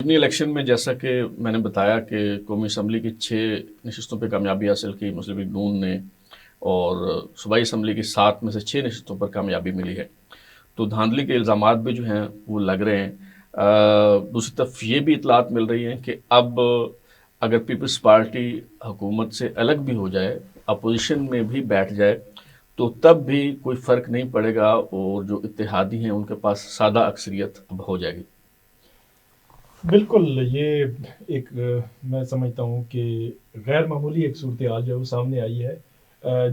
ضمنی الیکشن میں جیسا کہ میں نے بتایا کہ قومی اسمبلی کی 6 نشستوں پہ کامیابی حاصل کی مسلم لیگ نون نے، اور صوبائی اسمبلی کی 7 میں سے 6 نشستوں پر کامیابی ملی ہے، تو دھاندلی کے الزامات بھی جو ہیں وہ لگ رہے ہیں۔ دوسری طرف یہ بھی اطلاعات مل رہی ہیں کہ اب اگر پیپلز پارٹی حکومت سے الگ بھی ہو جائے، اپوزیشن میں بھی بیٹھ جائے، تو تب بھی کوئی فرق نہیں پڑے گا، اور جو اتحادی ہیں ان کے پاس سادہ اکثریت اب ہو جائے گی۔ بالکل، یہ ایک میں سمجھتا ہوں کہ غیر معمولی ایک صورتحال جو ہے وہ سامنے آئی ہے۔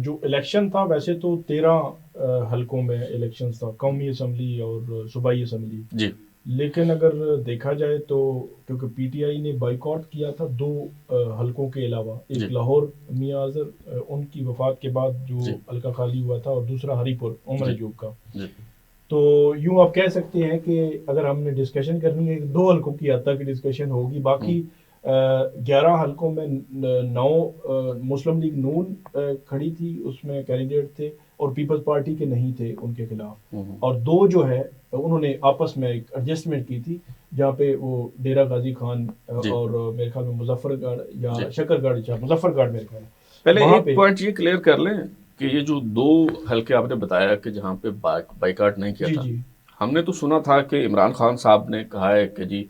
جو الیکشن تھا، ویسے تو 13 حلقوں میں الیکشنز تھا، قومی اسمبلی اور صوبائی اسمبلی، جی، لیکن اگر دیکھا جائے تو کیونکہ پی ٹی آئی نے بائیکاٹ کیا تھا 2 حلقوں کے علاوہ، ایک لاہور میاں اظہر ان کی وفات کے بعد جو حلقہ خالی ہوا تھا، اور دوسرا ہری پور عمر ایوب کا، تو یوں آپ کہہ سکتے ہیں کہ اگر ہم نے ڈسکشن کرنی ہے 2 حلقوں کی حد تک ڈسکشن ہوگی، باقی 11 حلقوں میں 9 مسلم لیگ نون کھڑی تھی، اس میں کینڈیڈیٹ تھے، اور پیپلز پارٹی کے نہیں تھے ان کے خلاف، اور 2 جو ہے انہوں نے آپس میں ایک ایڈجسٹمنٹ کی تھی، جہاں پہ وہ ڈیرہ غازی خان اور میرے خیال میں مظفر گڑھ یا شکر گڑھ، مظفر گڑھ میرے خیال میں۔ پہلے ایک پوائنٹ یہ کلیئر کر لیں کہ یہ جو 2 حلقے آپ نے بتایا کہ جہاں پہ بائیکاٹ نہیں کیا تھا، ہم نے تو سنا تھا کہ عمران خان صاحب نے کہا ہے کہ جی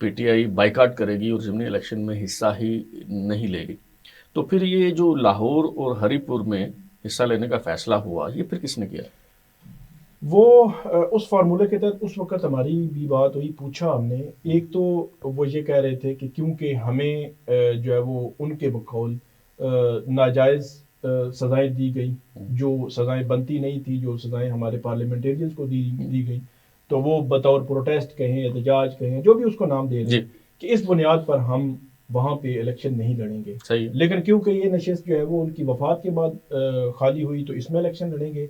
پی ٹی آئی بائیکاٹ کرے گی اور ضمنی الیکشن میں حصہ ہی نہیں لے گی، تو پھر یہ جو لاہور اور ہری پور میں حصہ لینے کا فیصلہ ہوا، یہ پھر کس نے کیا؟ وہ اس فارمولے کے تحت اس وقت ہماری بھی بات ہوئی، پوچھا ہم نے، ایک تو وہ یہ کہہ رہے تھے کہ کیونکہ ہمیں جو ہے وہ ان کے بقول ناجائز سزائیں دی گئی، جو سزائیں بنتی نہیں تھی، جو سزائیں ہمارے پارلیمنٹیرینز کو دی گئی، تو وہ بطور پروٹیسٹ کہیں، احتجاج کہیں، جو بھی اس کو نام دے دیں، کہ اس بنیاد پر ہم وہاں پہ الیکشن نہیں لڑیں گے۔ لیکن کیونکہ یہ نشست جو ہے وہ ان کی وفات کے بعد خالی ہوئی، تو اس میں الیکشن لڑیں گے۔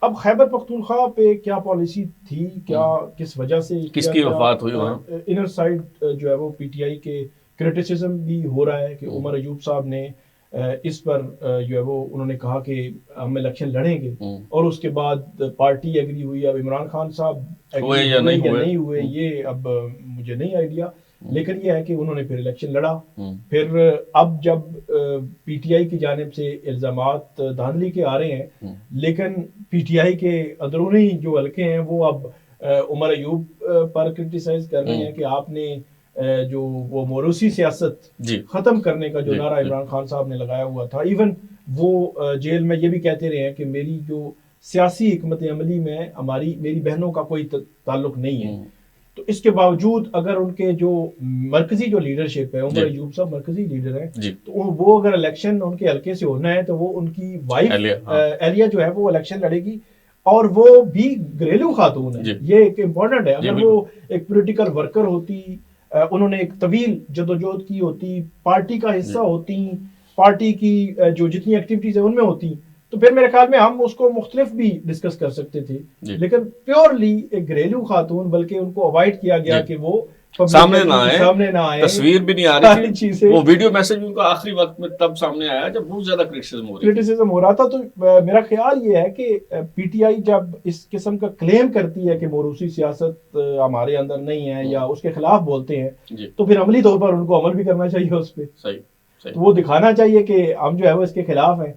اب خیبر پختونخوا پہ کیا پالیسی تھی، کیا کس وجہ سے کس کی وفات ہوئی وہاں، انر سائڈ جو ہے وہ پی ٹی آئی کے کرٹیسزم بھی ہو رہا ہے کہ عمر ایوب صاحب نے اس پر جو ہے وہ انہوں نے کہا کہ ہم الیکشن لڑیں گے، اور اس کے بعد پارٹی ایگری ہوئی۔ اب عمران خان صاحب ہوئے یا نہیں ہوئے یہ اب مجھے نہیں آئیڈیا، لیکن یہ ہے کہ انہوں نے پھر الیکشن لڑا۔ پھر اب جب پی ٹی آئی کی جانب سے الزامات دھاندلی کے آ رہے ہیں، لیکن پی ٹی آئی کے اندرونی جو حلقے ہیں وہ اب عمر ایوب پر کرٹیسائز کر رہے ہیں کہ آپ نے جو وہ موروثی سیاست ختم کرنے کا جو نعرہ عمران خان صاحب نے لگایا ہوا تھا، ایون وہ جیل میں یہ بھی کہتے رہے ہیں کہ میری جو سیاسی حکمت عملی میں میری بہنوں کا کوئی تعلق نہیں ہے، تو اس کے باوجود اگر ان کے جو مرکزی جو لیڈرشپ ہے، عمر ایوب صاحب مرکزی لیڈر ہیں، تو وہ اگر الیکشن ان کے حلقے سے ہونا ہے تو وہ ان کی وائف اہلیہ جو ہے وہ الیکشن لڑے گی، اور وہ بھی گھریلو خاتون ہے، یہ ایک امپورٹنٹ ہے۔ اگر وہ ایک پولیٹیکل ورکر ہوتی، انہوں نے ایک طویل جدوجہد کی ہوتی، پارٹی کا حصہ ہوتی، پارٹی کی جو جتنی ایکٹیویٹیز ہیں ان میں ہوتی، تو پھر میرے خیال میں ہم اس کو مختلف بھی ڈسکس کر سکتے تھے، لیکن پیورلی ایک گھریلو خاتون، بلکہ ان کو اوائڈ کیا گیا کہ وہ سامنے نہ آئے، تصویر بھی نہیں آ رہی تھی، وہ ویڈیو میسج ان کا آخری وقت میں تب سامنے آیا جب بہت زیادہ کرٹیسزم ہو رہا تھا۔ تو میرا خیال یہ ہے کہ پی ٹی آئی جب اس قسم کا کلیم کرتی ہے کہ موروثی سیاست ہمارے اندر نہیں ہے یا اس کے خلاف بولتے ہیں، تو پھر عملی طور پر ان کو عمل بھی کرنا چاہیے اس پہ، تو وہ دکھانا چاہیے کہ ہم جو ہے وہ اس کے خلاف ہیں۔